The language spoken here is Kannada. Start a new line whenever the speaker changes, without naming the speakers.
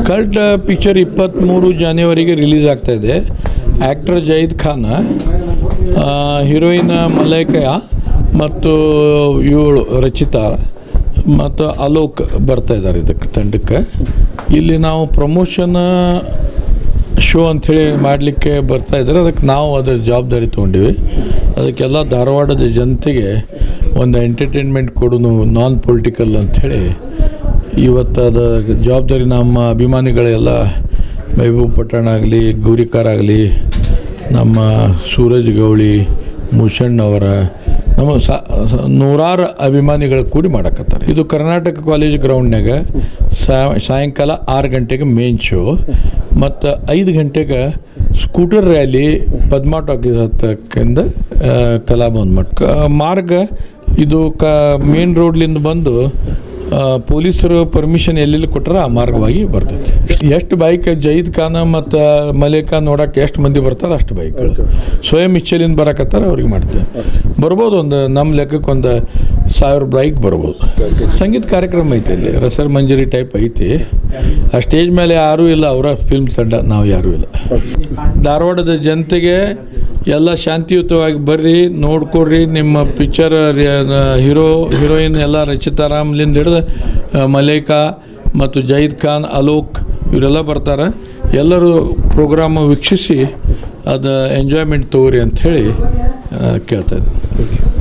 ಕಲ್ಟ್ ಪಿಕ್ಚರ್ 23 ಜನವರಿಗೆ ರಿಲೀಸ್ ಆಗ್ತಾಯಿದೆ. Actor Zayed Khan, heroine Malaika ಮತ್ತು ಇವಳು ರಚಿತಾ ಮತ್ತು ಅಲೋಕ್ ಬರ್ತಾಯಿದ್ದಾರೆ ಇದಕ್ಕೆ ತಂಡಕ್ಕೆ. ಇಲ್ಲಿ ನಾವು ಪ್ರಮೋಷನ್ ಶೋ ಅಂಥೇಳಿ ಮಾಡಲಿಕ್ಕೆ ಬರ್ತಾಯಿದ್ದಾರೆ. ಅದಕ್ಕೆ ನಾವು ಅದರ ಜವಾಬ್ದಾರಿ ತೊಗೊಂಡಿವಿ. ಅದಕ್ಕೆಲ್ಲ ಧಾರವಾಡದ ಜನತೆಗೆ ಒಂದು ಎಂಟರ್ಟೈನ್ಮೆಂಟ್ ಕೊಡೋನು ನಾನ್ ಪೊಲಿಟಿಕಲ್ ಅಂಥೇಳಿ ಇವತ್ತು ಅದು ಜವಾಬ್ದಾರಿ ನಮ್ಮ ಅಭಿಮಾನಿಗಳೆಲ್ಲ ಮೆಹಬೂಬ್ ಪಠಾಣ್ ಆಗಲಿ, ಗೌರಿಕಾರ್ ಆಗಲಿ, ನಮ್ಮ ಸೂರಜ್ ಗೌಳಿ, ಮುಷಣ್ಣವರ, ನಮ್ಮ ನೂರಾರು ಅಭಿಮಾನಿಗಳು ಕೂಡಿ ಮಾಡಕತ್ತಾರೆ. ಇದು ಕರ್ನಾಟಕ ಕಾಲೇಜ್ ಗ್ರೌಂಡ್ನಾಗ ಸಾಯಂಕಾಲ 6 ಗಂಟೆಗೆ ಮೇನ್ ಶೋ ಮತ್ತು 5 ಗಂಟೆಗೆ ಸ್ಕೂಟರ್ ರ್ಯಾಲಿ ಪದ್ಮಾ ಟಾಕೀಸ್ ಹತ್ತಕ್ಕಿಂದ ಕಲಾಭವನ್ ಮಠ ಮಾರ್ಗ. ಇದು ಮೇನ್ ರೋಡ್ಲಿಂದ ಬಂದು ಪೊಲೀಸರು ಪರ್ಮಿಷನ್ ಎಲ್ಲೆಲ್ಲಿ ಕೊಟ್ಟರೆ ಆ ಮಾರ್ಗವಾಗಿ ಬರ್ತೈತಿ. ಎಷ್ಟು ಬೈಕ್ ಜಯೀದ್ ಖಾನ್ ಮತ್ತು ಮಲೈಕಾ ನೋಡೋಕೆ ಎಷ್ಟು ಮಂದಿ ಬರ್ತಾರೆ ಅಷ್ಟು ಬೈಕ್ಗಳು ಸ್ವಯಂ ಇಚ್ಛೆಲಿಂದ ಬರಕತ್ತಾರೆ. ಅವ್ರಿಗೆ ಮಾಡ್ತೇವೆ. ಬರ್ಬೋದು, ಒಂದು ನಮ್ಮ ಲೆಕ್ಕಕ್ಕೆ ಒಂದು 1000 ಬೈಕ್ ಬರ್ಬೋದು. ಸಂಗೀತ ಕಾರ್ಯಕ್ರಮ ಐತೆ, ಇಲ್ಲಿ ರಸರ್ ಮಂಜರಿ ಟೈಪ್ ಐತಿ. ಆ ಸ್ಟೇಜ್ ಮೇಲೆ ಯಾರೂ ಇಲ್ಲ, ಅವರ ಫಿಲ್ಮ್ ತಂಡ, ನಾವು ಯಾರೂ ಇಲ್ಲ. ಧಾರವಾಡದ ಜನತೆಗೆ ಎಲ್ಲ ಶಾಂತಿಯುತವಾಗಿ ಬರ್ರಿ, ನೋಡ್ಕೊಡ್ರಿ. ನಿಮ್ಮ ಪಿಕ್ಚರ್ ಹೀರೋಯಿನ್ ಎಲ್ಲ ರಚಿತಾರಾಮ್ಲಿಂದ ಹಿಡಿದು ಮಲೈಕಾ ಮತ್ತು ಜಯೀದ್ ಖಾನ್, ಅಲೋಕ್ ಇವರೆಲ್ಲ ಬರ್ತಾರೆ. ಎಲ್ಲರೂ ಪ್ರೋಗ್ರಾಮ್ ವೀಕ್ಷಿಸಿ ಅದು ಎಂಜಾಯ್ಮೆಂಟ್ ತಗೋರಿ ಅಂಥೇಳಿ ಕೇಳ್ತಾಯಿದ್ದೀನಿ.